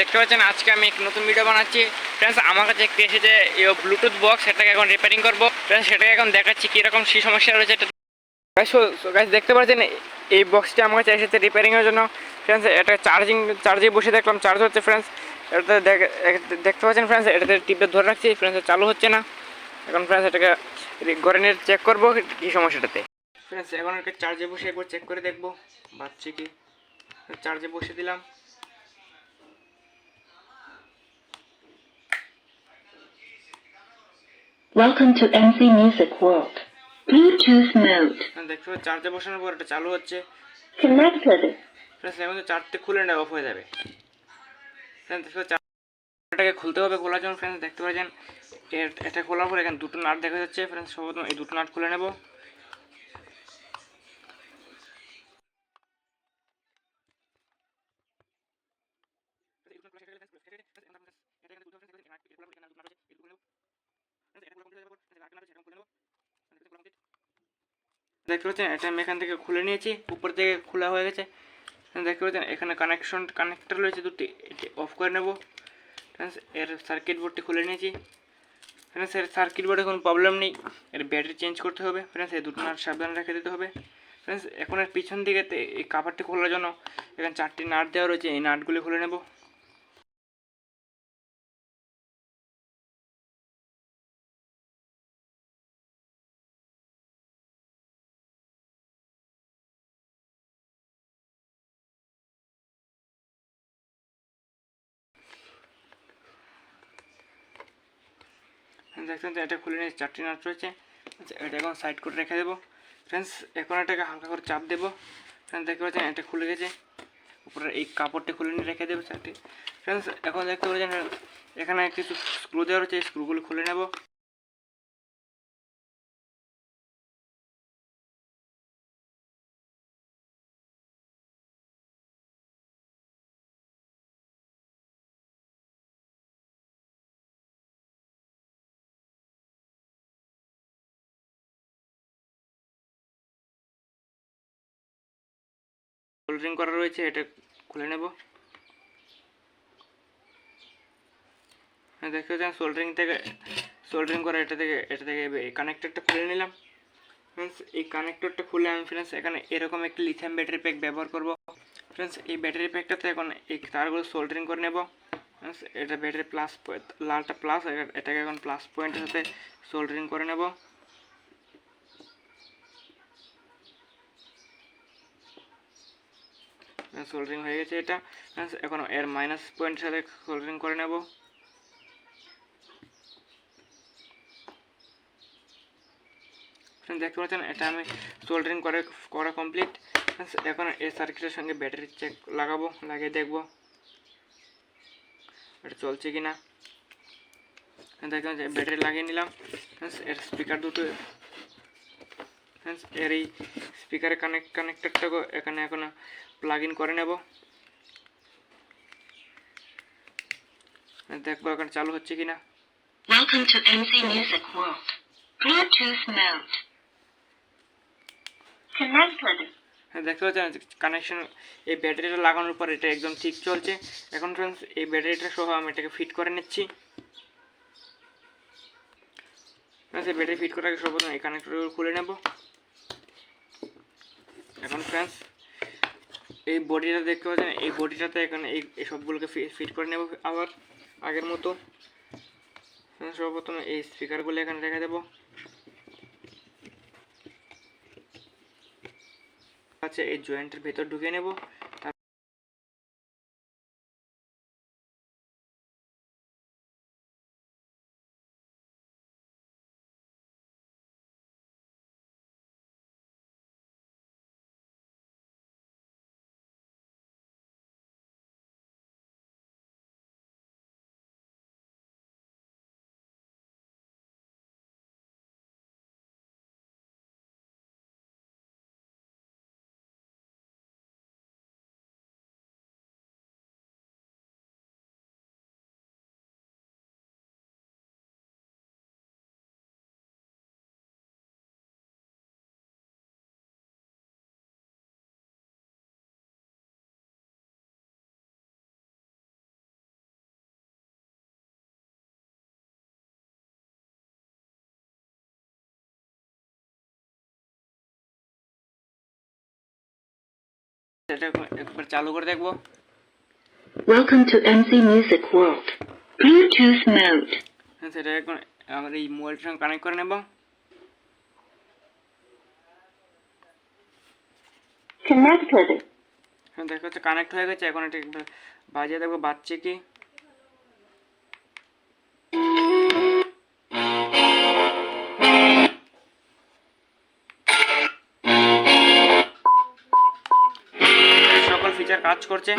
দেখতে পাচ্ছেন আজকে আমি এক নতুন ভিডিও বানাচ্ছি। ফ্রেন্ডস আমার কাছে একটি এসেছে ব্লুটুথ বক্স, সেটাকে এখন রিপেয়ারিং করবো। ফ্রেন্ডস সেটাকে এখন দেখাচ্ছি কীরকম কী সমস্যা রয়েছে। গাইস দেখতে পাচ্ছেন এই বক্সটি আমার কাছে এসেছে রিপেয়ারিংয়ের জন্য। ফ্রেন্ডস এটা চার্জে বসে দেখলাম চার্জ হচ্ছে। ফ্রেন্ডস এটাতে দেখতে পাচ্ছেন ফ্রেন্ডস এটাতে টিপে ধরে রাখছি। ফ্রেন্ডস চালু হচ্ছে না। এখন ফ্রেন্ডস এটাকে ঘরে নিয়ে চেক করবো কী সমস্যাটাতে। ফ্রেন্ডস এখন একটা চার্জে বসে একবার চেক করে দেখবো বাজছে কি। চার্জে বসে দিলাম। Welcome to MC Music World. Bluetooth mode. দেখতে পাচ্ছি চার্জে বসানোর পর এটা চালু হচ্ছে। Connected. ফ্রেন্ডস এখন তো চার্জতে খুলে না অফ হয়ে যাবে। ফ্রেন্ডস এটাকে খুলতে হবে। খোলার জন্য ফ্রেন্ডস দেখতে পাচ্ছেন এটা খোলার পর এখানে দুটো নাট দেখা যাচ্ছে। ফ্রেন্ডস সর্বপ্রথম এই দুটো নাট খুলে নেব। দেখতে পাচ্ছেন এটা আমি এখান থেকে খুলে নিয়েছি, উপর থেকে খোলা হয়ে গেছে। দেখতে পাচ্ছেন এখানে কানেক্টর রয়েছে দুটি, এটি অফ করে নেব। ফ্রেন্ডস এর সার্কিট বোর্ডটি খুলে নিয়েছি। ফ্রেন্ডস এর সার্কিট বোর্ডে কোনো প্রবলেম নেই, এর ব্যাটারি চেঞ্জ করতে হবে। ফ্রেন্ডস এই দুটো নাট সাবধানে রেখে দিতে হবে। ফ্রেন্ডস এখন এর পিছন দিকে এই কাভারটি খোলার জন্য এখানে 4টি নাট দেওয়া রয়েছে, এই নাটগুলি খুলে নেব। দেখছেন এটা খুলে নিয়ে 4টি নাট রয়েছে। এটা এখন সাইড করে রেখে দেবো। ফ্রেন্ডস এখন এটাকে হালকা করে চাপ দেবো। ফ্রেন্ডস দেখতে পাচ্ছেন এটা খুলে গেছে। উপরে এই কাপড়টি খুলে নিয়ে রেখে দেবো 4টি। ফ্রেন্ডস এখন দেখতে পাচ্ছেন এখানে কিছু স্ক্রু দেওয়া রয়েছে, এই স্ক্রুগুলো খুলে নেব। সোল্ডারিং করা রয়েছে, এটা খুলে নেব। দেখতে পাচ্ছেন সোল্ডারিং করা এটা থেকে এই কানেক্টরটা খুলে নিলাম। ফ্রেন্ডস এই কানেক্টরটা খুলে আমি ফ্রেন্ডস এখানে এরকম একটি লিথিয়াম ব্যাটারি প্যাক ব্যবহার করব। ফ্রেন্ডস এই ব্যাটারি প্যাকটাতে এখন এই তারগুলো সোল্ডারিং করে নেব। ফ্রেন্ডস এটা ব্যাটারি প্লাস, লালটা প্লাস, এটাকে এখন প্লাস পয়েন্টের সাথে সোল্ডারিং করে নেব। সোল্ডারিং হয়ে গেছে এটা। এখন এর মাইনাস পয়েন্টের সাথে সোল্ডারিং করে নেব। দেখতে পাচ্ছেন এটা আমি সোল্ডারিং করা কমপ্লিট। এখন এই সার্কিটের সঙ্গে ব্যাটারি চেক লাগাবো, লাগিয়ে দেখবো এটা চলছে কি না। দেখুন যে ব্যাটারি লাগিয়ে নিলাম। এর স্পিকার দুটো, এর এই স্পিকারের কানেক্টরটাকে এখানে এখন প্লাগ ইন করে নেব। দেখবো এখন চালু হচ্ছে কিনা। Welcome to MC Music World. Bluetooth mode. Connected. দেখতে পাচ্ছেন কানেকশন এই ব্যাটারিটা লাগানোর পর এটা একদম ঠিক চলছে। এখন ফ্রেন্ডস এই ব্যাটারিটা সহ আমি এটাকে ফিট করে নিচ্ছি। এই ব্যাটারি ফিট করার আগে সর্বপ্রথম এই কানেক্টরগুলো খুলে নেব। এখন ফ্রেন্ডস এই বডিটা দেখতে পাচ্ছেন, এই বডিটাতে এখন এই সবগুলোকে ফিট করে নেব আবার আগের মতো। সর্বপ্রথম এই স্পিকারগুলো এখানে রেখে দেবো। আচ্ছা এই জয়েন্টের ভেতর ঢুকিয়ে নেব। সেটা একবার চালু করে দেখবো। Welcome to MC Music World. Bluetooth mode. সেটা এখন আমার এই মোবাইলটার সঙ্গে কানেক্ট করে নেব। Connected. হ্যাঁ দেখা হচ্ছে কানেক্ট হয়ে গেছে। এখন এটা একবার বাজিয়ে দেখবো বাজছে কি। সকল ফিচার কাজ করছে।